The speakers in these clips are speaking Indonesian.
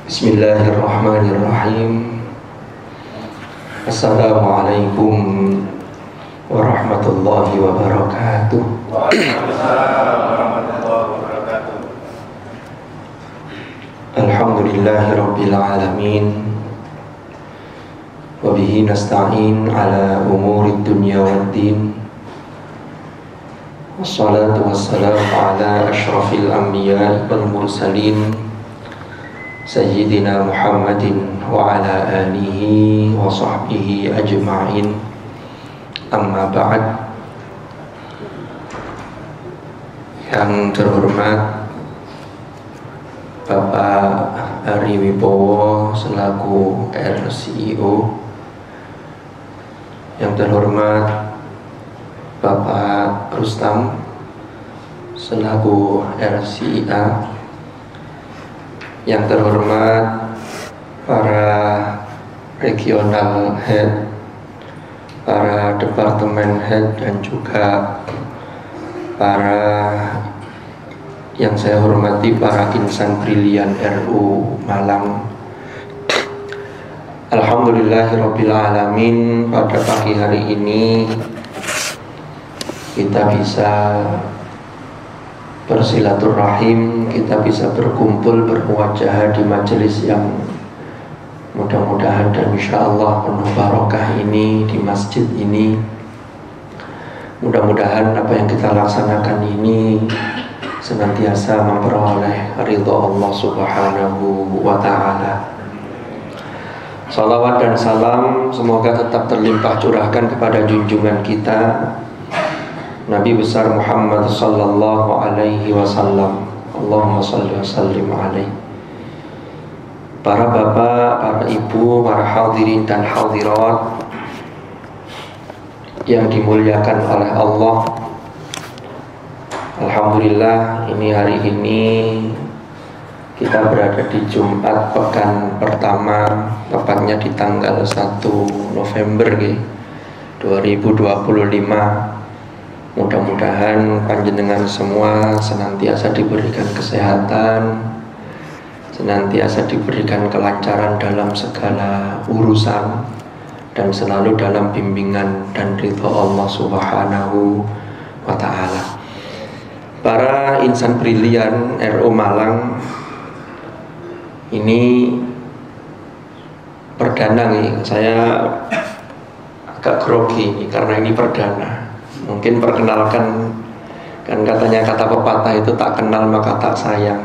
Bismillahirrahmanirrahim. Assalamualaikum warahmatullahi wabarakatuh. Waalaikumsalam warahmatullahi wabarakatuh. Alhamdulillahirabbil alamin. Wa bihi nasta'in ala umurid dunya waddin. Wassalatu wassalamu ala asyrafil anbiya'i wal mursalin Sayyidina Muhammadin wa ala alihi wa sahbihi ajma'in. Amma ba'd. Yang terhormat Bapak Ari Wibowo selaku RCEO, yang terhormat Bapak Rustam selaku RCA, yang terhormat para regional head, para departemen head, dan juga para yang saya hormati para insan brilian RU Malang. Alhamdulillahirabbil alamin, pada pagi hari ini kita bisa bersilaturahim, kita bisa berkumpul, bermuajahah di majelis yang mudah-mudahan dan insyaallah penuh barokah ini, di masjid ini. Mudah-mudahan apa yang kita laksanakan ini senantiasa memperoleh ridha Allah Subhanahu wa ta'ala. Salawat dan salam semoga tetap terlimpah curahkan kepada junjungan kita Nabi besar Muhammad sallallahu alaihi wasallam. Allahumma salli wa sallim alaihi. Para bapak, para ibu, para hadirin dan hadirat yang dimuliakan oleh Allah. Alhamdulillah, hari ini kita berada di Jumat pekan pertama, tepatnya di tanggal 1 November 2025. Mudah-mudahan panjenengan semua senantiasa diberikan kesehatan, senantiasa diberikan kelancaran dalam segala urusan, dan selalu dalam bimbingan dan ridha Allah Subhanahu wa ta'ala. Para insan brilian RU Malang, ini perdana saya agak grogi karena ini perdana. Mungkin perkenalkan, kan katanya kata pepatah itu tak kenal maka tak sayang.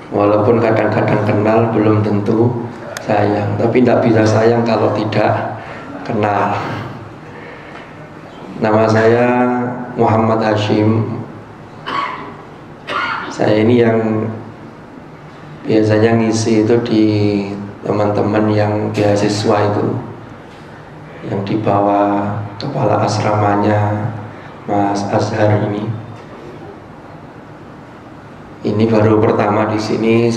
Walaupun kadang-kadang kenal belum tentu sayang, tapi tidak bisa sayang kalau tidak kenal. Nama saya Muhammad Hashim. Saya ini yang biasanya ngisi itu di teman-teman yang beasiswa itu, yang di bawah kepala asramanya Mas Azhar ini. Ini baru pertama di sini.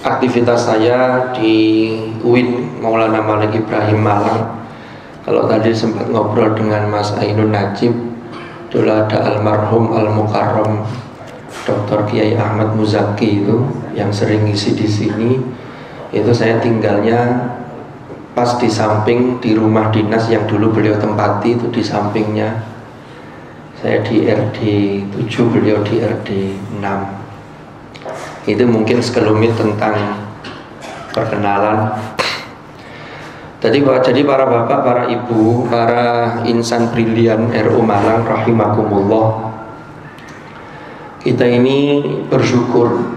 Aktivitas saya di UIN Maulana Malik Ibrahim Malang. Kalau tadi sempat ngobrol dengan Mas Ainun Najib, dulu ada almarhum al-mukarram Dr. Kiai Ahmad Muzaki itu yang sering ngisi di sini. Itu saya tinggalnya pas di samping di rumah dinas yang dulu beliau tempati, itu di sampingnya. Saya di RD 7, beliau di RD 6. Itu mungkin sekelumit tentang perkenalan. Jadi para bapak, para ibu, para insan brilian RU Malang rahimakumullah, kita ini bersyukur.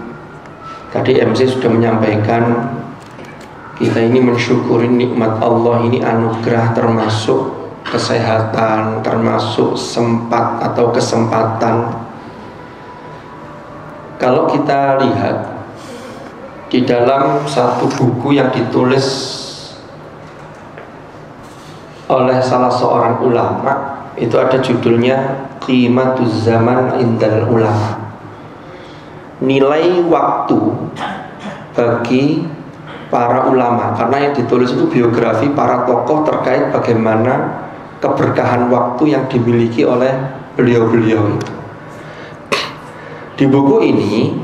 Tadi MC sudah menyampaikan, kita ini mensyukuri nikmat Allah ini, anugerah termasuk kesehatan, termasuk sempat atau kesempatan. Kalau kita lihat di dalam satu buku yang ditulis oleh salah seorang ulama, itu ada judulnya Qimatuz Zaman Indal Ulama, nilai waktu bagi para ulama. Karena yang ditulis itu biografi para tokoh terkait bagaimana keberkahan waktu yang dimiliki oleh beliau-beliau itu. Di buku ini,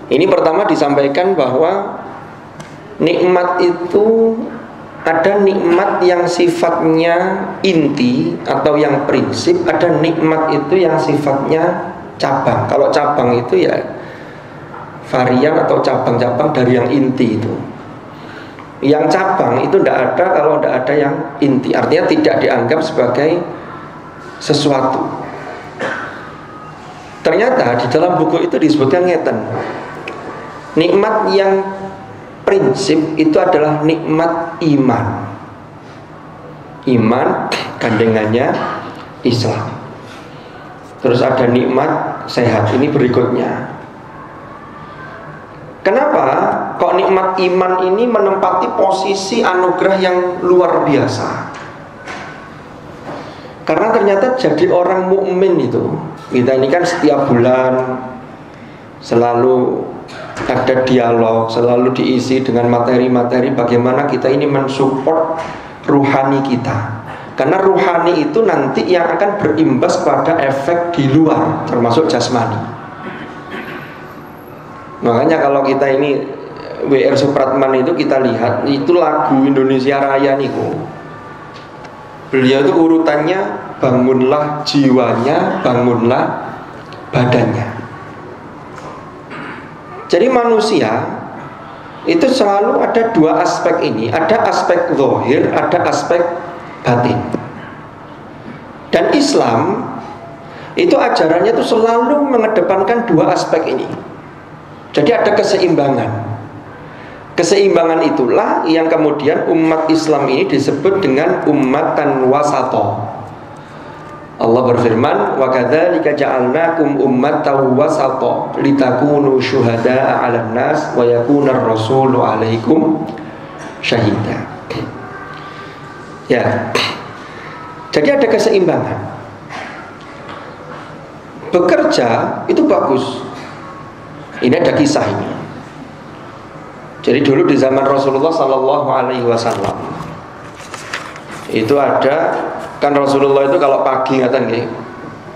Ini pertama disampaikan bahwa nikmat itu ada nikmat yang sifatnya inti atau yang prinsip, ada nikmat itu yang sifatnya cabang. Kalau cabang itu ya varian atau cabang-cabang dari yang inti itu. Yang cabang itu tidak ada kalau tidak ada yang inti. Artinya tidak dianggap sebagai sesuatu. Ternyata di dalam buku itu disebutkan ngeten. Nikmat yang prinsip itu adalah nikmat iman. Iman gandengannya Islam. Terus ada nikmat sehat. Ini berikutnya. Kenapa kok nikmat iman ini menempati posisi anugerah yang luar biasa? Karena ternyata jadi orang mukmin itu, kita ini kan setiap bulan selalu ada dialog, selalu diisi dengan materi-materi bagaimana kita ini mensupport ruhani kita. Karena ruhani itu nanti yang akan berimbas pada efek di luar, termasuk jasmani. Makanya kalau kita ini W.R. Supratman itu kita lihat, itu lagu Indonesia Raya niku. Beliau itu urutannya bangunlah jiwanya, bangunlah badannya. Jadi manusia itu selalu ada dua aspek ini. Ada aspek zahir, ada aspek batin. Dan Islam itu ajarannya itu selalu mengedepankan dua aspek ini. Jadi ada keseimbangan. Keseimbangan itulah yang kemudian umat Islam ini disebut dengan ummatan wasata. Allah berfirman, wa kadzalika ja'alnakum ummatan wasata litakunu syuhada'a 'alan nas wa yakuna ar-rasulu 'alaikum syahida. Ya. Jadi ada keseimbangan. Bekerja itu bagus. Ini ada kisah ini. Jadi dulu di zaman Rasulullah Sallallahu Alaihi Wasallam itu ada, kan Rasulullah itu kalau pagi ngaten nggih,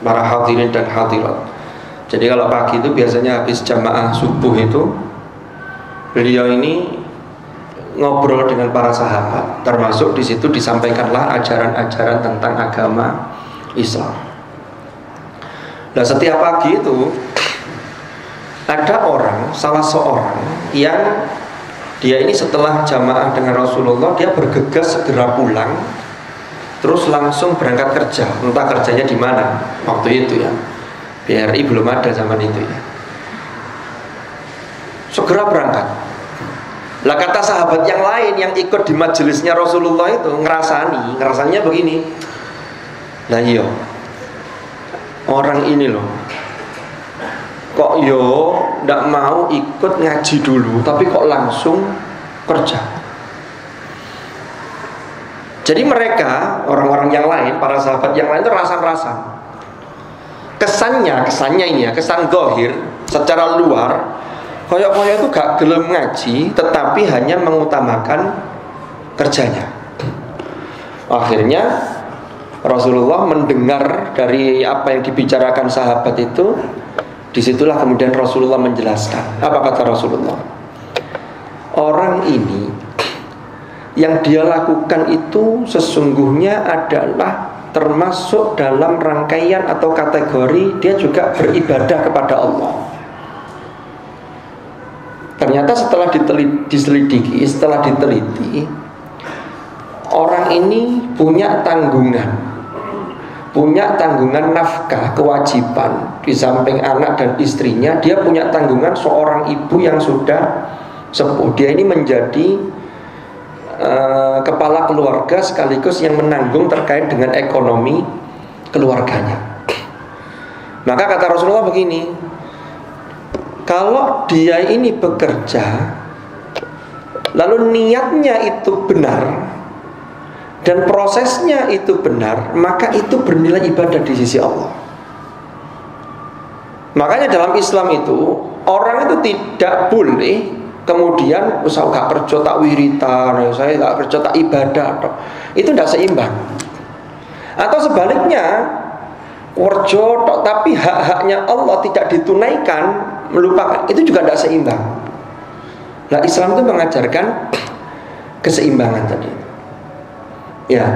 para hadirin dan hadirat. Jadi kalau pagi itu biasanya habis jamaah subuh itu beliau ini ngobrol dengan para sahabat, termasuk di situ disampaikanlah ajaran-ajaran tentang agama Islam. Nah setiap pagi itu ada orang, salah seorang yang dia ini setelah jamaah dengan Rasulullah, dia bergegas segera pulang, terus langsung berangkat kerja. Entah kerjanya di mana waktu itu ya. BRI belum ada zaman itu ya. Segera berangkat. Lah kata sahabat yang lain yang ikut di majelisnya Rasulullah itu ngerasanya begini. Nah iya, orang ini loh, kok yo ndak mau ikut ngaji dulu, tapi kok langsung kerja. Jadi mereka, orang-orang yang lain, para sahabat yang lain itu rasan-rasan. Kesannya ini ya, kesan zahir secara luar, koyok-koyok itu gak gelem ngaji, tetapi hanya mengutamakan kerjanya. Akhirnya Rasulullah mendengar dari apa yang dibicarakan sahabat itu. Disitulah kemudian Rasulullah menjelaskan. Apa kata Rasulullah? Orang ini yang dia lakukan itu sesungguhnya adalah termasuk dalam rangkaian atau kategori dia juga beribadah kepada Allah. Ternyata setelah diselidiki, setelah diteliti, orang ini punya tanggungan nafkah, kewajiban. Di samping anak dan istrinya, dia punya tanggungan seorang ibu yang sudah sepuh. Dia ini menjadi kepala keluarga sekaligus yang menanggung terkait dengan ekonomi keluarganya. Maka kata Rasulullah begini, kalau dia ini bekerja lalu niatnya itu benar dan prosesnya itu benar, maka itu bernilai ibadah di sisi Allah. Makanya dalam Islam itu orang itu tidak boleh kemudian saya gak kerja tak wiritan, saya gak kerja tak ibadah, itu tidak seimbang. Atau sebaliknya kerja tapi hak-haknya Allah tidak ditunaikan, melupakan, itu juga tidak seimbang. Nah, Islam itu mengajarkan keseimbangan tadi. Ya.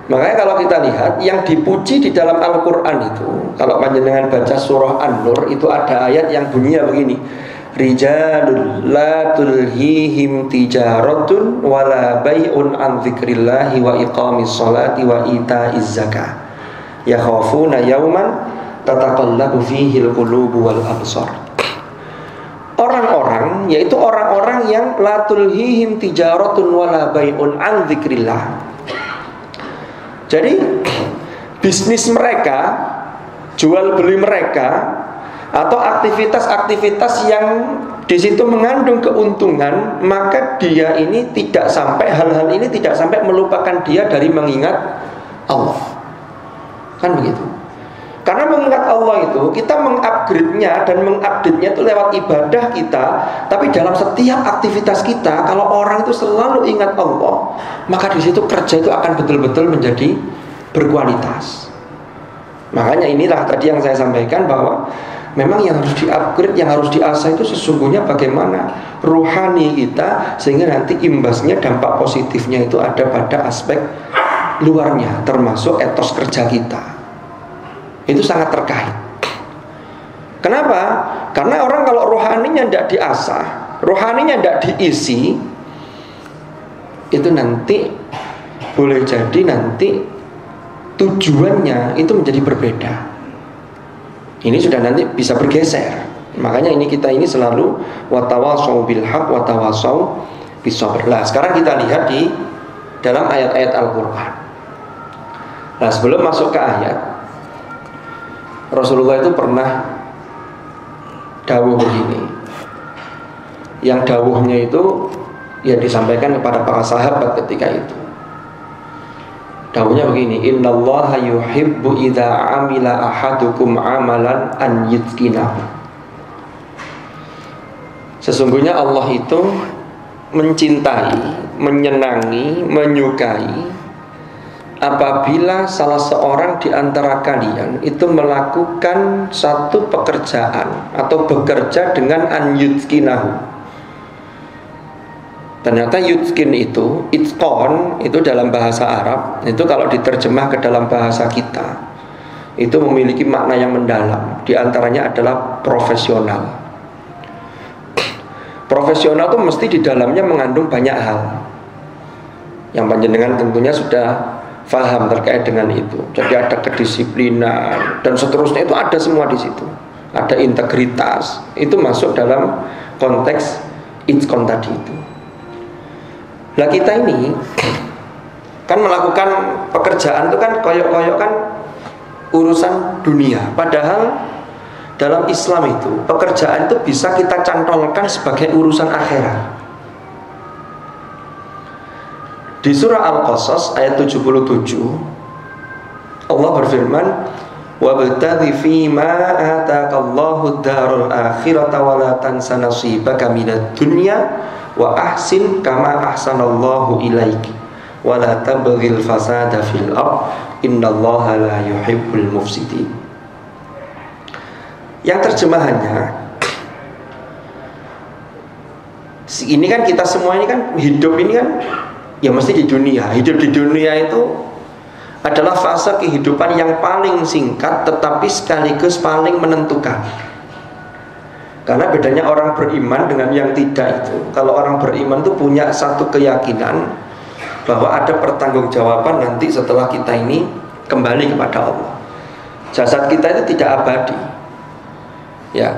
Makanya kalau kita lihat yang dipuji di dalam Al-Quran itu, kalau panjenengan baca surah An-Nur, itu ada ayat yang bunyinya begini: Rijalul la tulhihim tijaratun wala bay'un an dzikrillahi wa iqamis sholati wa itaiz zakah yakhafuna yauman tataqallabu fihi al-qulubu wal absar. Orang-orang, yaitu orang-orang yang la tulhihim tijaratun wala bay'un an dzikrillah. Jadi bisnis mereka, jual beli mereka, atau aktivitas-aktivitas yang di situ mengandung keuntungan, maka dia ini tidak sampai, hal-hal ini tidak sampai melupakan dia dari mengingat Allah. Kan begitu. Karena mengingat Allah itu kita mengupgrade-nya dan mengupdate-nya itu lewat ibadah kita. Tapi dalam setiap aktivitas kita, kalau orang itu selalu ingat Allah, maka di situ kerja itu akan betul-betul menjadi berkualitas. Makanya inilah tadi yang saya sampaikan, bahwa memang yang harus di-upgrade, yang harus diasah itu sesungguhnya bagaimana ruhani kita, sehingga nanti imbasnya, dampak positifnya itu ada pada aspek luarnya, termasuk etos kerja kita. Itu sangat terkait. Kenapa? Karena orang kalau rohaninya tidak diasah, rohaninya tidak diisi, itu nanti boleh jadi nanti tujuannya itu menjadi berbeda. Ini sudah nanti bisa bergeser. Makanya kita ini selalu watawasau bil haq watawasau bis sabr. Nah, sekarang kita lihat di dalam ayat-ayat Al-Qur'an. Nah, sebelum masuk ke ayat, Rasulullah itu pernah dawuh begini. Yang dawuhnya itu ya disampaikan kepada para sahabat ketika itu. Dawuhnya begini: innallaha yuhibbu idza amila ahadukum amalan an yutqinahu. Sesungguhnya Allah itu mencintai, menyenangi, menyukai apabila salah seorang di antara kalian itu melakukan satu pekerjaan atau bekerja dengan an yutqinahu. Ternyata yutqin itu, itqon itu dalam bahasa Arab, itu kalau diterjemah ke dalam bahasa kita, itu memiliki makna yang mendalam. Di antaranya adalah profesional. Profesional itu mesti di dalamnya mengandung banyak hal yang panjenengan tentunya sudah faham terkait dengan itu. Jadi ada kedisiplinan dan seterusnya, itu ada semua di situ. Ada integritas, itu masuk dalam konteks itqon tadi itu. Nah, kita ini kan melakukan pekerjaan itu kan koyok-koyok kan urusan dunia. Padahal dalam Islam itu pekerjaan itu bisa kita cantolkan sebagai urusan akhirat. Di surah Al-Qasas ayat 77 Allah berfirman: wabtaghi fima ataqallahu ad-darul akhirata wa la tansa nasibaka minad dunya wa ahsin kama ahsanallahu ilaiki wa la tabghil fasada fil ard innallaha la yuhibbul mufsidin. Yang terjemahannya, ini kan kita semua ini kan hidup ini kan ya mesti di dunia. Hidup di dunia itu adalah fase kehidupan yang paling singkat tetapi sekaligus paling menentukan. Karena bedanya orang beriman dengan yang tidak itu, kalau orang beriman itu punya satu keyakinan bahwa ada pertanggungjawaban nanti setelah kita ini kembali kepada Allah. Jasad kita itu tidak abadi. Ya,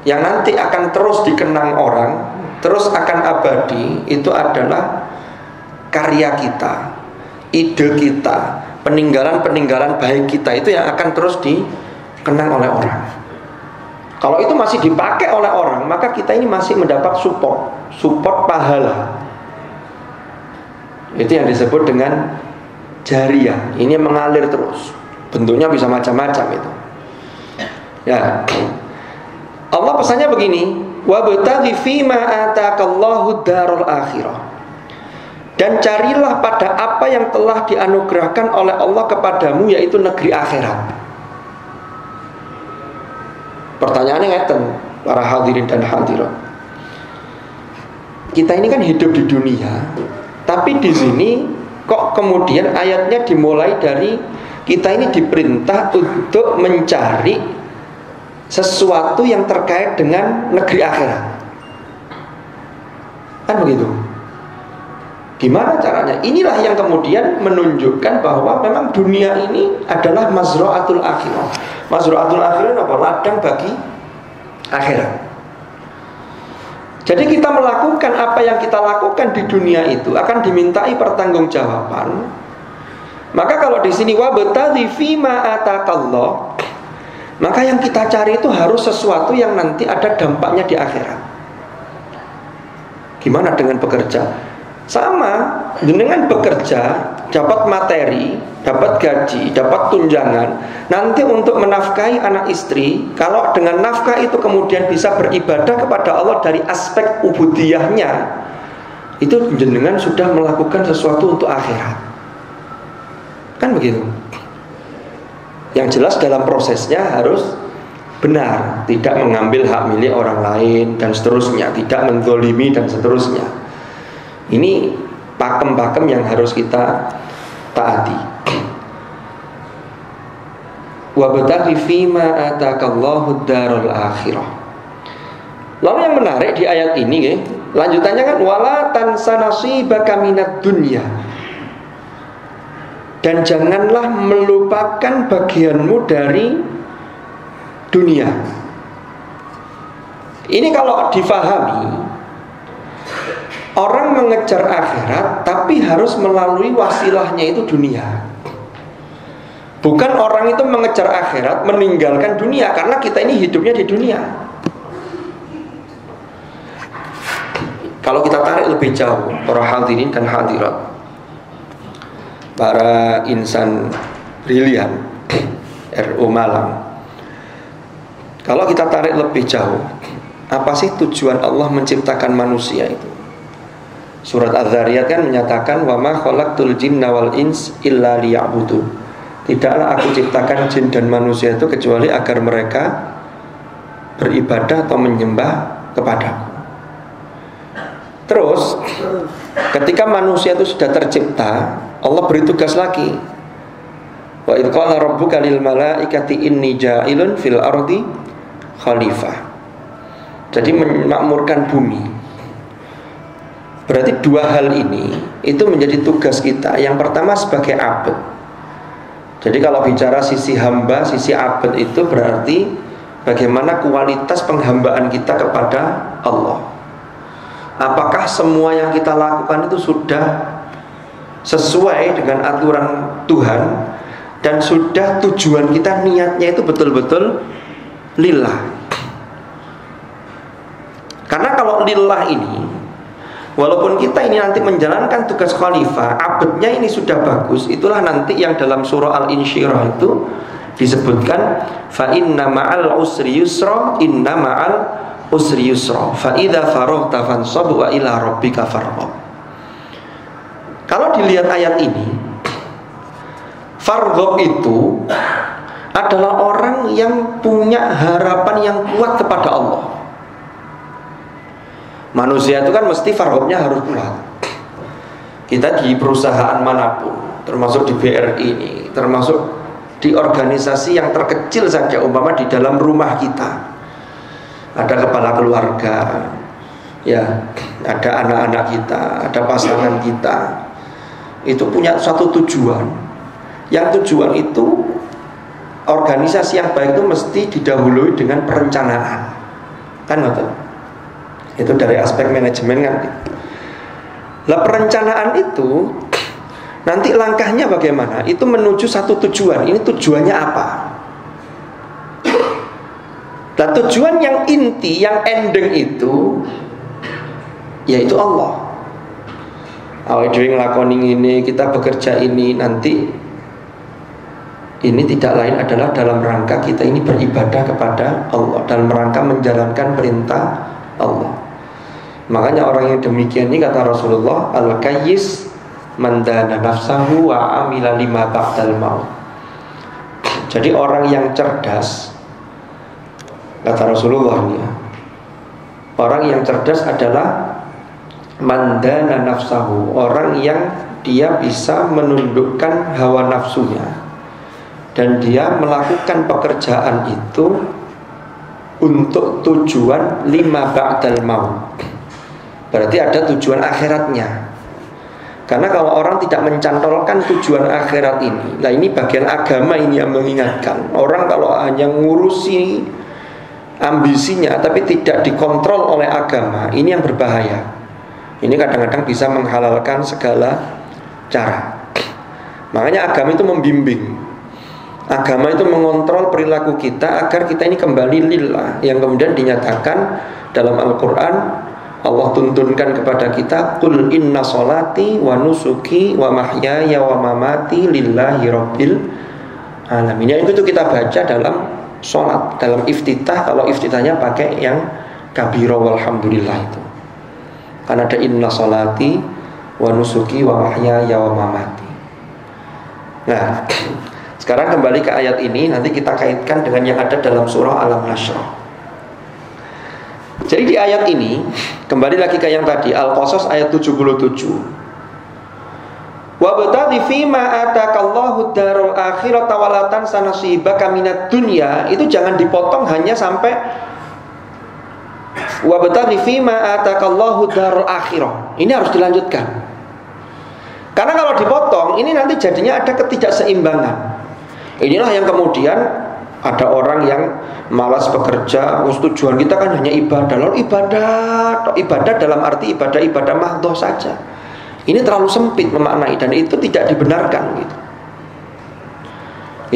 yang nanti akan terus dikenang orang, terus akan abadi, itu adalah karya kita, ide kita, peninggalan-peninggalan baik kita, itu yang akan terus dikenang oleh orang. Kalau itu masih dipakai oleh orang, maka kita ini masih mendapat support pahala. Itu yang disebut dengan jariyah. Ini mengalir terus, bentuknya bisa macam-macam itu. Ya, Allah pesannya begini: wabtaghi fima ataqallahu darul akhirah. Dan carilah pada apa yang telah dianugerahkan oleh Allah kepadamu, yaitu negeri akhirat. Pertanyaannya ngeten, para hadirin dan hadirat. Kita ini kan hidup di dunia, tapi di sini kok kemudian ayatnya dimulai dari kita ini diperintah untuk mencari sesuatu yang terkait dengan negeri akhirat. Kan begitu? Gimana caranya? Inilah yang kemudian menunjukkan bahwa memang dunia ini adalah mazra'atul akhirah. Mazra'atul akhirah apa? Ladang bagi akhirat. Jadi kita melakukan apa yang kita lakukan di dunia itu akan dimintai pertanggungjawaban. Maka kalau di sini wabtaghi fima atakallah, maka yang kita cari itu harus sesuatu yang nanti ada dampaknya di akhirat. Gimana dengan bekerja? Sama, dengan bekerja dapat materi, dapat gaji, dapat tunjangan, nanti untuk menafkahi anak istri. Kalau dengan nafkah itu kemudian bisa beribadah kepada Allah dari aspek ubudiyahnya, itu jenengan sudah melakukan sesuatu untuk akhirat. Kan begitu. Yang jelas dalam prosesnya harus benar, tidak mengambil hak milik orang lain dan seterusnya, tidak menzolimi dan seterusnya. Ini pakem-pakem yang harus kita taati. Wabtaghi fima atakallahu darul akhirah. Lalu yang menarik di ayat ini, lanjutannya kan wala tansa nasibaka minad dunya. Dan janganlah melupakan bagianmu dari dunia. Ini kalau difahami, orang mengejar akhirat tapi harus melalui wasilahnya itu dunia. Bukan orang itu mengejar akhirat meninggalkan dunia, karena kita ini hidupnya di dunia. Kalau kita tarik lebih jauh, para hadirin dan hadirat, para insan brilian RU Malang, kalau kita tarik lebih jauh, apa sih tujuan Allah menciptakan manusia itu? Surat Az-Zariyat kan menyatakan wa ma khalaqtul jinna wal ins illa liya'budun. Tidaklah aku ciptakan jin dan manusia itu kecuali agar mereka beribadah atau menyembah kepadaku. Terus ketika manusia itu sudah tercipta, Allah beri tugas lagi. Wa idz qala rabbuka lil malaikati inni ja'ilun fil ardi khalifah. Jadi memakmurkan bumi. Berarti dua hal ini itu menjadi tugas kita. Yang pertama sebagai abd. Jadi kalau bicara sisi hamba, sisi abd itu berarti bagaimana kualitas penghambaan kita kepada Allah. Apakah semua yang kita lakukan itu sudah sesuai dengan aturan Tuhan, dan sudah tujuan kita, niatnya itu betul-betul lillah. Karena kalau lillah ini, walaupun kita ini nanti menjalankan tugas khalifah, abadnya ini sudah bagus, itulah nanti yang dalam surah Al-Insyirah itu disebutkan fa inna ma'al usri yusra, inna ma'al usri yusra, fa idza faraghta fansab wa ila rabbika farghab. Kalau dilihat ayat ini, farghab itu adalah orang yang punya harapan yang kuat kepada Allah. Manusia itu kan mesti farghobnya harus kuat. Kita di perusahaan manapun, termasuk di BRI ini, termasuk di organisasi yang terkecil saja, umpama di dalam rumah kita ada kepala keluarga, ya, ada anak-anak kita, ada pasangan kita, itu punya suatu tujuan. Yang tujuan itu, organisasi yang baik itu mesti didahului dengan perencanaan, kan betul? Itu dari aspek manajemen kan. Lah perencanaan itu nanti langkahnya bagaimana? Itu menuju satu tujuan. Ini tujuannya apa? Nah tujuan yang inti, yang ending itu, yaitu Allah. Awal dhewe nglakoni ini, kita bekerja ini, nanti ini tidak lain adalah dalam rangka kita ini beribadah kepada Allah, dalam rangka menjalankan perintah Allah. Makanya orang yang demikian ini kata Rasulullah, al-kayyis man dana nafsahu wa amila lima ba'dal maut. Jadi orang yang cerdas, kata Rasulullah ini ya, Orang yang cerdas adalah mandana nafsahu, orang yang dia bisa menundukkan hawa nafsunya dan dia melakukan pekerjaan itu untuk tujuan lima ba'dal maut. Berarti ada tujuan akhiratnya. Karena kalau orang tidak mencantolkan tujuan akhirat ini, nah ini bagian agama ini yang mengingatkan. Orang kalau hanya ngurusi ambisinya tapi tidak dikontrol oleh agama, ini yang berbahaya. Ini kadang-kadang bisa menghalalkan segala cara. Makanya agama itu membimbing. Agama itu mengontrol perilaku kita agar kita ini kembali lillah, yang kemudian dinyatakan dalam Al-Quran. Allah tuntunkan kepada kita, qul inna sholati wa nusuki wa mahyaya wa mamati lillahi rabbil alamin. Yang itu kita baca dalam sholat, dalam iftitah. Kalau iftitahnya pakai yang kabiro walhamdulillah itu, karena ada inna sholati wa nusuki wa mahyaya wa mamati. Nah, sekarang kembali ke ayat ini, nanti kita kaitkan dengan yang ada dalam surah Al-Nashr. Jadi di ayat ini, kembali lagi ke yang tadi, Al-Qasas ayat 77. Wabtaghi fima atakallahu darul akhirata wa la tansa nasibaka minad dunya. Itu jangan dipotong hanya sampai wabtaghi fima atakallahu darul akhirah. Ini harus dilanjutkan. Karena kalau dipotong, ini nanti jadinya ada ketidakseimbangan. Inilah yang kemudian ada orang yang malas bekerja. Tujuan kita kan hanya ibadah. Lalu ibadah dalam arti ibadah mahdhah saja. Ini terlalu sempit memaknai, dan itu tidak dibenarkan gitu.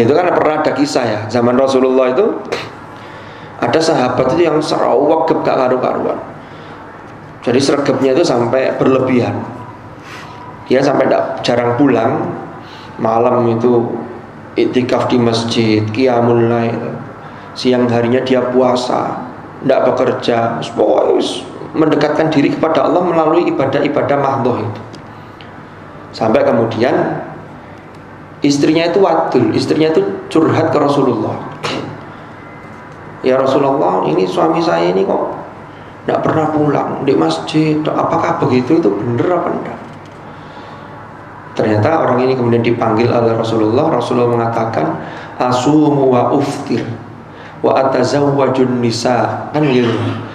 Itu kan pernah ada kisah ya, zaman Rasulullah itu ada sahabat itu yang serawak gak karu-karuan. Jadi sergapnya itu sampai berlebihan. Dia sampai jarang pulang. Malam itu iktikaf di masjid, qiyamul lail. Siang harinya dia puasa, tidak bekerja. Pokoknya mendekatkan diri kepada Allah melalui ibadah-ibadah mahdhah itu. Sampai kemudian istrinya itu wadul, istrinya itu curhat ke Rasulullah. Ya Rasulullah, ini suami saya ini kok tidak pernah pulang di masjid. Apakah begitu? Itu benar apa enggak? Ternyata orang ini kemudian dipanggil oleh Rasulullah. Rasulullah mengatakan, asumu wa uftir wa atazawwajun nisa anil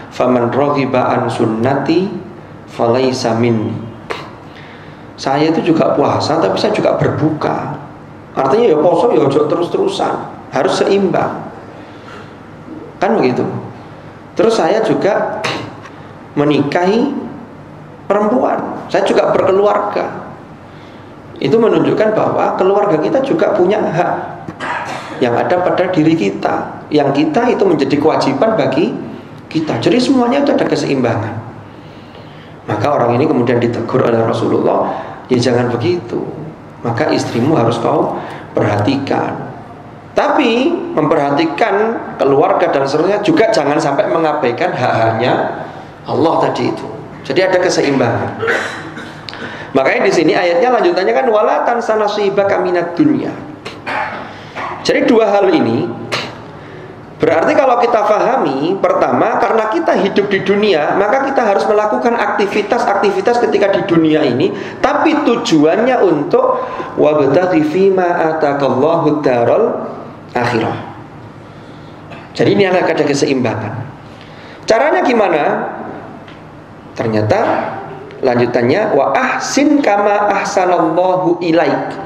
faman raghiba an sunnati falaysa minni. Saya itu juga puasa, tapi saya juga berbuka. Artinya ya poso ya ojo terus-terusan, harus seimbang. Kan begitu. Terus saya juga menikahi perempuan, saya juga berkeluarga. Itu menunjukkan bahwa keluarga kita juga punya hak yang ada pada diri kita, yang kita itu menjadi kewajiban bagi kita. Jadi semuanya itu ada keseimbangan. Maka orang ini kemudian ditegur oleh Rasulullah, ya jangan begitu, maka istrimu harus kau perhatikan. Tapi memperhatikan keluarga dan seterusnya juga jangan sampai mengabaikan hak-haknya Allah tadi itu. Jadi ada keseimbangan. Makanya di sini ayatnya lanjutannya kan wala tansa nasibaka minad dunya. Jadi dua hal ini berarti kalau kita pahami, pertama karena kita hidup di dunia, maka kita harus melakukan aktivitas-aktivitas ketika di dunia ini, tapi tujuannya untuk wabtaghi fima atakallahu darul akhirah. Jadi ini ada keseimbangan. Caranya gimana? Ternyata lanjutannya wa ahsin kama ahsanallahu ilaik.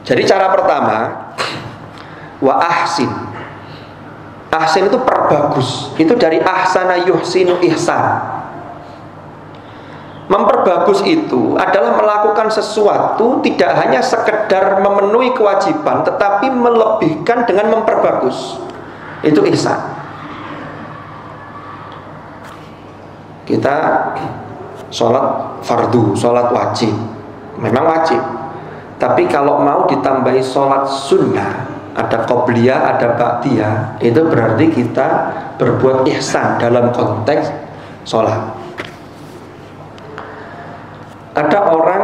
Jadi cara pertama wa ahsin. Ahsin itu perbagus. Itu dari ahsana yuhsinu ihsan. Memperbagus itu adalah melakukan sesuatu tidak hanya sekedar memenuhi kewajiban, tetapi melebihkan dengan memperbagus. Itu ihsan. Kita sholat fardu, sholat wajib, memang wajib. Tapi kalau mau ditambahi sholat sunnah, ada qobliyah, ada ba'diyah, itu berarti kita berbuat ihsan dalam konteks sholat. Ada orang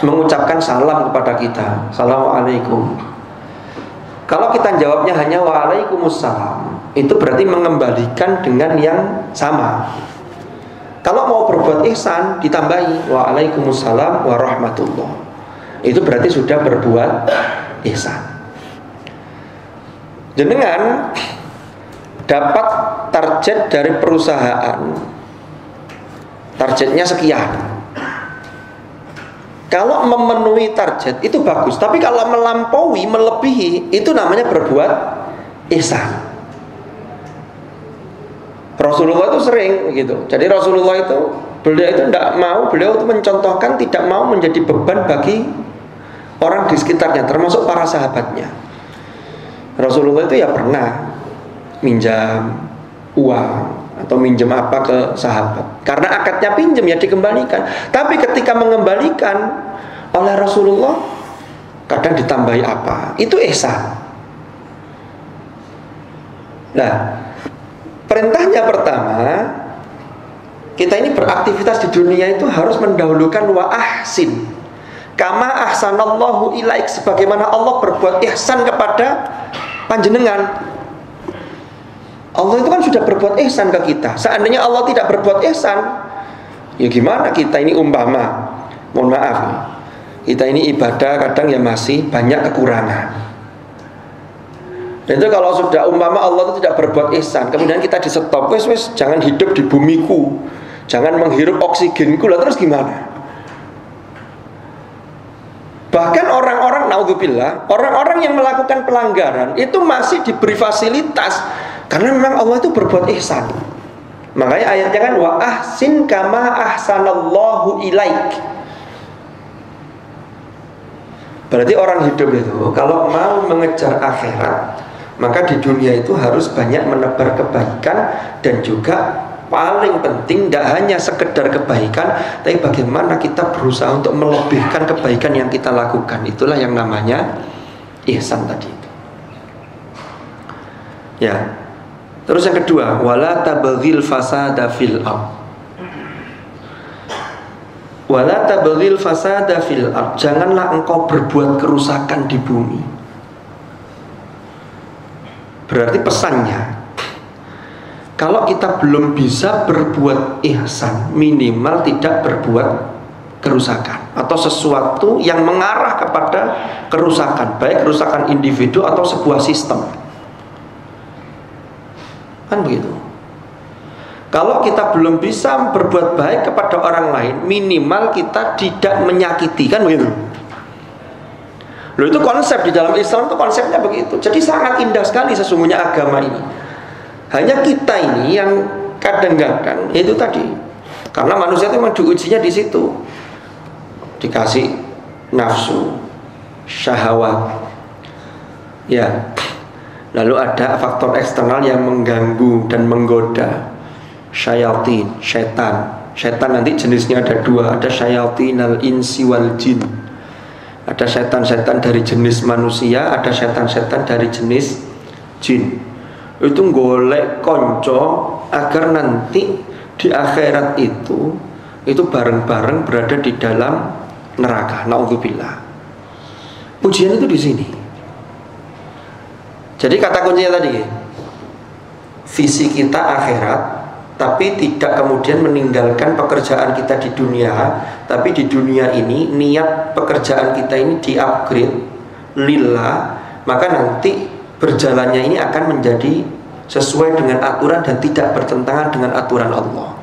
mengucapkan salam kepada kita, assalamualaikum. Kalau kita jawabnya hanya waalaikumsalam, itu berarti mengembalikan dengan yang sama. Kalau mau berbuat ihsan ditambahi waalaikumsalam warahmatullah, itu berarti sudah berbuat ihsan. Jenengan dapat target dari perusahaan, targetnya sekian. Kalau memenuhi target itu bagus, tapi kalau melampaui, melebihi, itu namanya berbuat ihsan. Rasulullah itu sering gitu. Jadi Rasulullah itu, beliau itu tidak mau, beliau itu mencontohkan tidak mau menjadi beban bagi orang di sekitarnya, termasuk para sahabatnya. Rasulullah itu ya pernah minjam uang atau minjem apa ke sahabat, karena akadnya pinjam ya dikembalikan. Tapi ketika mengembalikan oleh Rasulullah kadang ditambahi apa, itu ihsan. Nah, perintahnya pertama, kita ini beraktivitas di dunia itu harus mendahulukan wa ahsin kama ahsanallahu ilaik, sebagaimana Allah berbuat ihsan kepada panjenengan. Allah itu kan sudah berbuat ihsan ke kita. Seandainya Allah tidak berbuat ihsan, ya gimana kita ini umpama, mohon maaf, kita ini ibadah kadang ya masih banyak kekurangan. Dan itu kalau sudah umpama Allah itu tidak berbuat ihsan, kemudian kita di stop, wes jangan hidup di bumiku, jangan menghirup oksigenku, lah terus gimana? Bahkan orang-orang, naudzubillah, orang-orang yang melakukan pelanggaran itu masih diberi fasilitas karena memang Allah itu berbuat ihsan. Makanya ayatnya kan wa ahsin kama ahsanallahu ilaik. Berarti orang hidup itu kalau mau mengejar akhirat, maka di dunia itu harus banyak menebar kebaikan, dan juga paling penting tidak hanya sekedar kebaikan, tapi bagaimana kita berusaha untuk melebihkan kebaikan yang kita lakukan. Itulah yang namanya ihsan tadi. Ya. Terus yang kedua, wala tabghil fasada fil ard. Wala tabghil fasada fil ard. Janganlah engkau berbuat kerusakan di bumi. Berarti pesannya, kalau kita belum bisa berbuat ihsan, minimal tidak berbuat kerusakan atau sesuatu yang mengarah kepada kerusakan, baik kerusakan individu atau sebuah sistem. Kan begitu. Kalau kita belum bisa berbuat baik kepada orang lain, minimal kita tidak menyakiti, kan begitu. Loh, itu konsep di dalam Islam, itu konsepnya begitu. Jadi sangat indah sekali sesungguhnya agama ini. Hanya kita ini yang kadang-kadang itu tadi, karena manusia itu memang diujinya di situ, dikasih nafsu, syahwat, ya. Lalu ada faktor eksternal yang mengganggu dan menggoda, syayatin, setan. Setan nanti jenisnya ada dua, ada syayatin al-insi wal jin. Ada setan-setan dari jenis manusia, ada setan-setan dari jenis jin. Itu golek konco agar nanti di akhirat itu bareng-bareng berada di dalam neraka. Naudzubillah. Ujian itu di sini. Jadi kata kuncinya tadi, visi kita akhirat, tapi tidak kemudian meninggalkan pekerjaan kita di dunia. Tapi di dunia ini niat pekerjaan kita ini di-upgrade lillah, maka nanti berjalannya ini akan menjadi sesuai dengan aturan dan tidak bertentangan dengan aturan Allah.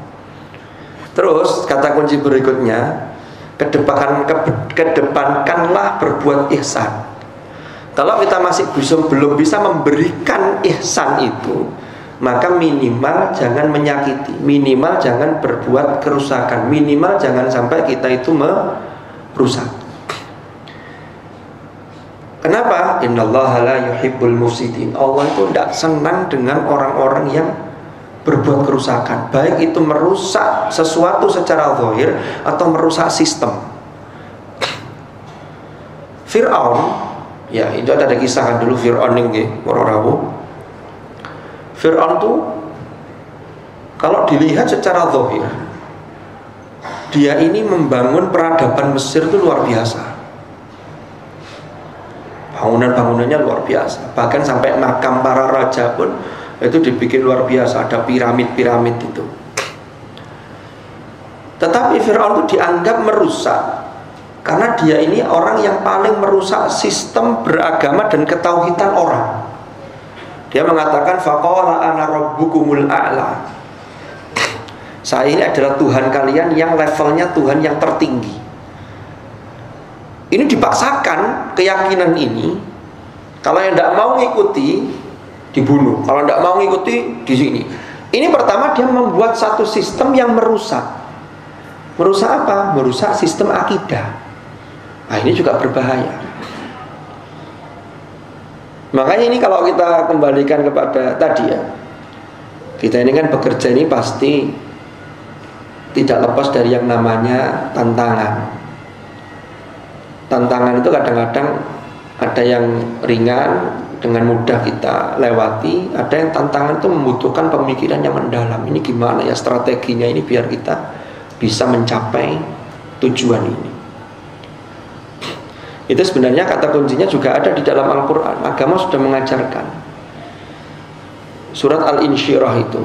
Terus kata kunci berikutnya, kedepankanlah berbuat ihsan. Kalau kita masih belum bisa memberikan ihsan itu, maka minimal jangan menyakiti, minimal jangan berbuat kerusakan, minimal jangan sampai kita itu merusak. Kenapa? Innallaha la yuhibbul mufsidin. Allah itu tidak senang dengan orang-orang yang berbuat kerusakan, baik itu merusak sesuatu secara zahir atau merusak sistem. Fir'aun, ya itu ada kisah kan dulu, Fir'aun ini orang-orang. Fir'aun tuh kalau dilihat secara zahir, dia ini membangun peradaban Mesir itu luar biasa. Bangunan-bangunannya luar biasa. Bahkan sampai makam para raja pun Itu dibikin luar biasa, ada piramid-piramid itu. Tetapi Fir'aun itu dianggap merusak karena dia ini orang yang paling merusak sistem beragama dan ketauhidan orang. Dia mengatakan faqala ana rabbukumul a'la. Saya ini adalah Tuhan kalian yang levelnya Tuhan yang tertinggi. Ini dipaksakan keyakinan ini. Kalau yang tidak mau ngikuti dibunuh. Kalau tidak mau ngikuti di sini. Ini pertama dia membuat satu sistem yang merusak. Merusak apa? Merusak sistem akidah. Nah, ini juga berbahaya. Makanya ini kalau kita kembalikan kepada tadi ya, kita ini kan bekerja ini pasti tidak lepas dari yang namanya tantangan. Tantangan itu kadang-kadang ada yang ringan, dengan mudah kita lewati. Ada yang tantangan itu membutuhkan pemikiran yang mendalam. Ini gimana ya strateginya ini biar kita bisa mencapai tujuan ini. Itu sebenarnya kata kuncinya juga ada di dalam Al-Quran. Agama sudah mengajarkan. Surat Al-Insyirah itu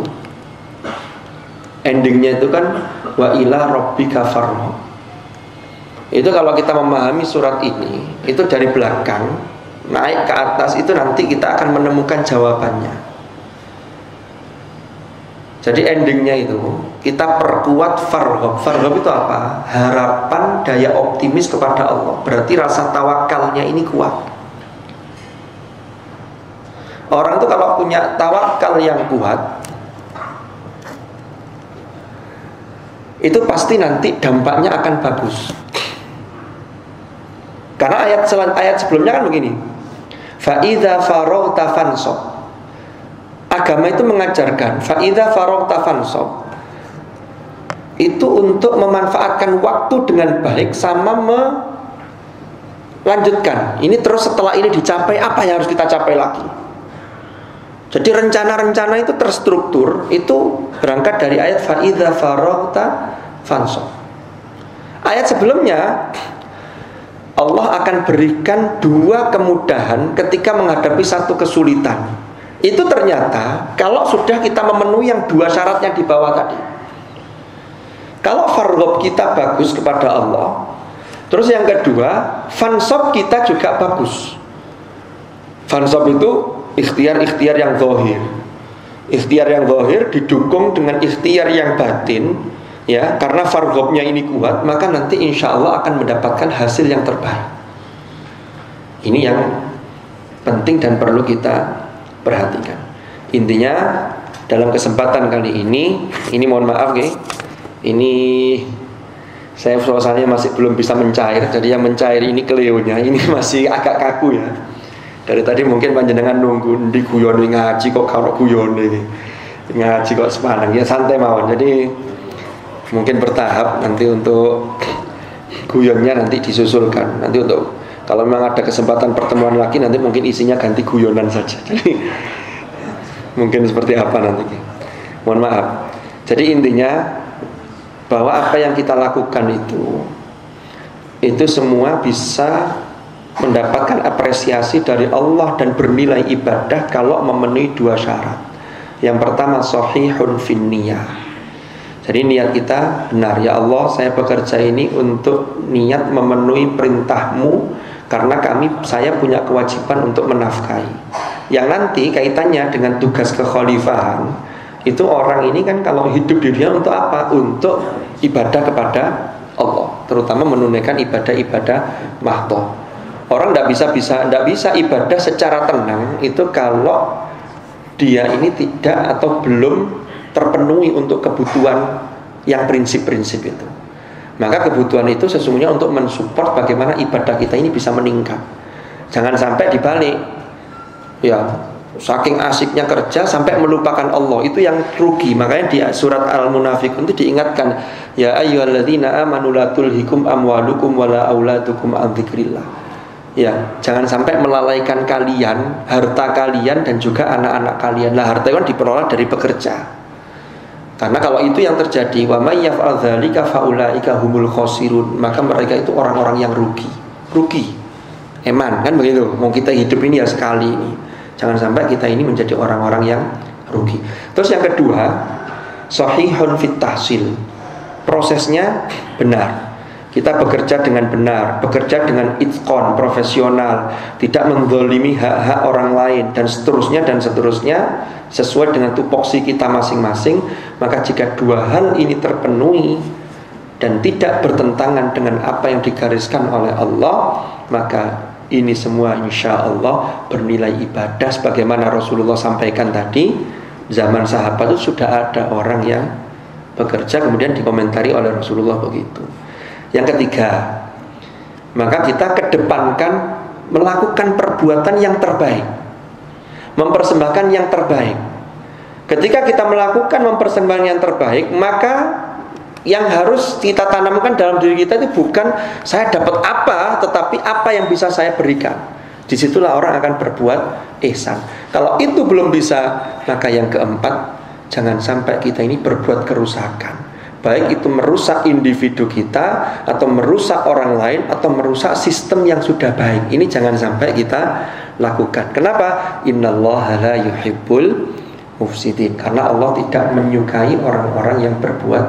endingnya itu kan wa ila rabbika farghab. Itu kalau kita memahami surat ini, itu dari belakang naik ke atas itu nanti kita akan menemukan jawabannya. Jadi endingnya itu kita perkuat farghab. Farghab itu apa? Harapan, daya optimis kepada Allah. Berarti rasa tawakalnya ini kuat. Orang itu kalau punya tawakal yang kuat, itu pasti nanti dampaknya akan bagus. Karena ayat sebelumnya kan begini, fa idza faraghta fansab. Agama itu mengajarkan fa idza faraghta fansab, itu untuk memanfaatkan waktu dengan baik sama melanjutkan. Ini terus setelah ini dicapai, apa yang harus kita capai lagi. Jadi rencana-rencana itu terstruktur. Itu berangkat dari ayat fa idza faraghta fansab. Ayat sebelumnya Allah akan berikan dua kemudahan ketika menghadapi satu kesulitan. Itu ternyata kalau sudah kita memenuhi yang dua syarat yang di bawah tadi. Kalau farghab kita bagus kepada Allah, terus yang kedua fansab kita juga bagus. Fansab itu ikhtiar-ikhtiar yang zahir. Ikhtiar yang zahir didukung dengan ikhtiar yang batin, ya, karena farghabnya ini kuat, maka nanti insya Allah akan mendapatkan hasil yang terbaik. Ini yang penting dan perlu kita perhatikan. Intinya dalam kesempatan kali ini mohon maaf ya, ini saya suasananya masih belum bisa mencair. Jadi yang mencair ini Cleo-nya ini masih agak kaku ya. Dari tadi mungkin panjenengan nunggu di guyone ngaji kok kalau guyone ngaji kok sepanang ya, santai mawon. Jadi mungkin bertahap, nanti untuk guyonnya nanti disusulkan. Nanti untuk kalau memang ada kesempatan pertemuan lagi, nanti mungkin isinya ganti guyonan saja. Jadi mungkin seperti apa nanti. Mohon maaf. Jadi intinya bahwa apa yang kita lakukan itu semua bisa mendapatkan apresiasi dari Allah dan bernilai ibadah kalau memenuhi dua syarat. Yang pertama sahihun fin niyah. Jadi niat kita benar, ya Allah saya bekerja ini untuk niat memenuhi perintahmu, karena saya punya kewajiban untuk menafkahi. Yang nanti kaitannya dengan tugas kekhalifahan, itu orang ini kan kalau hidup di dunia untuk apa? Untuk ibadah kepada Allah, terutama menunaikan ibadah-ibadah mahdhah. Orang tidak bisa ibadah secara tenang itu kalau dia ini tidak atau belum terpenuhi untuk kebutuhan yang prinsip-prinsip itu. Maka kebutuhan itu sesungguhnya untuk mensupport bagaimana ibadah kita ini bisa meningkat. Jangan sampai dibalik, ya saking asiknya kerja sampai melupakan Allah, itu yang rugi. Makanya di surat Al-Munafiqun itu diingatkan, ya ayyuhalladzina amanu la tulhikum amwalukum wala auladukum an dzikrillah. Ya, jangan sampai melalaikan kalian, harta kalian dan juga anak-anak kalian. Lah harta kan diperoleh dari bekerja. Karena kalau itu yang terjadi, wa may yaf'al dzalika faulaika humul khasirun, maka mereka itu orang-orang yang rugi. Eman kan begitu. Mau kita hidup ini ya sekali ini. Jangan sampai kita ini menjadi orang-orang yang rugi. Terus yang kedua, sahihun fit tahsil, prosesnya benar. Kita bekerja dengan benar, bekerja dengan itqon, profesional, tidak menzalimi hak-hak orang lain, dan seterusnya sesuai dengan tupoksi kita masing-masing. Maka jika dua hal ini terpenuhi dan tidak bertentangan dengan apa yang digariskan oleh Allah, maka ini semua insya Allah bernilai ibadah. Sebagaimana Rasulullah sampaikan tadi, zaman sahabat itu sudah ada orang yang bekerja kemudian dikomentari oleh Rasulullah begitu. Yang ketiga, maka kita kedepankan melakukan perbuatan yang terbaik, mempersembahkan yang terbaik. Ketika kita melakukan mempersembahkan yang terbaik, maka yang harus kita tanamkan dalam diri kita itu bukan saya dapat apa, tetapi apa yang bisa saya berikan. Disitulah orang akan berbuat ihsan. Kalau itu belum bisa, maka yang keempat, jangan sampai kita ini berbuat kerusakan, baik itu merusak individu kita, atau merusak orang lain, atau merusak sistem yang sudah baik. Ini jangan sampai kita lakukan. Kenapa? Innallaha la yuhibbul mufsidin. Karena Allah tidak menyukai orang-orang yang berbuat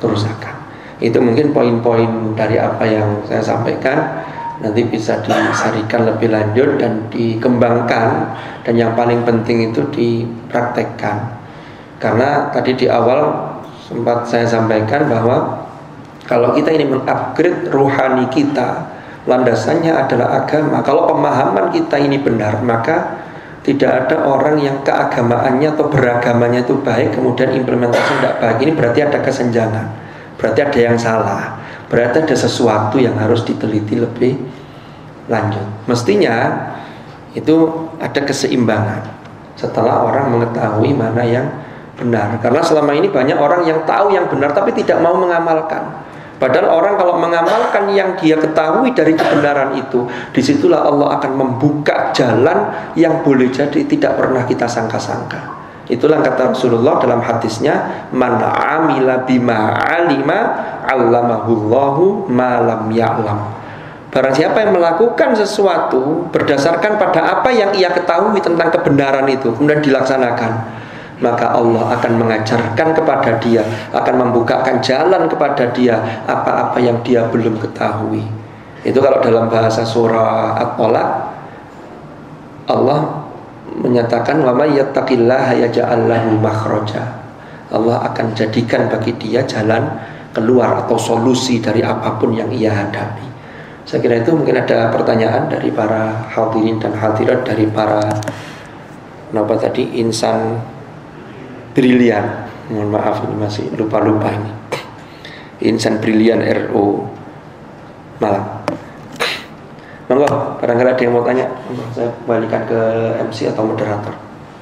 kerusakan. Itu mungkin poin-poin dari apa yang saya sampaikan. Nanti bisa disarikan lebih lanjut dan dikembangkan. Dan yang paling penting itu dipraktekkan. Karena tadi di awal sempat saya sampaikan bahwa kalau kita ini mengupgrade rohani kita, landasannya adalah agama. Kalau pemahaman kita ini benar, maka tidak ada orang yang keagamaannya atau beragamanya itu baik, kemudian implementasi tidak baik. Ini berarti ada kesenjangan, berarti ada yang salah, berarti ada sesuatu yang harus diteliti lebih lanjut. Mestinya itu ada keseimbangan setelah orang mengetahui mana yang benar. Karena selama ini banyak orang yang tahu yang benar tapi tidak mau mengamalkan. Padahal orang kalau mengamalkan yang dia ketahui dari kebenaran itu, disitulah Allah akan membuka jalan yang boleh jadi tidak pernah kita sangka-sangka. Itulah kata Rasulullah dalam hadisnya, man amila bima alima allamahullahu ma lam ya'lam. Barang siapa yang melakukan sesuatu berdasarkan pada apa yang ia ketahui tentang kebenaran itu, kemudian dilaksanakan, maka Allah akan mengajarkan kepada dia, akan membukakan jalan kepada dia apa-apa yang dia belum ketahui. Itu kalau dalam bahasa surah At-Tolaq, Allah menyatakan wa may yattaqillaha yaj'al lahu makhraja. Allah akan jadikan bagi dia jalan keluar atau solusi dari apapun yang ia hadapi. Saya kira itu mungkin ada pertanyaan dari para hadirin dan hadirat, dari para insan brilian. Mohon maaf ini masih lupa-lupa ini. Insan brilian RO Malang. Monggo, barangkali ada yang mau tanya, saya kembalikan ke MC atau moderator.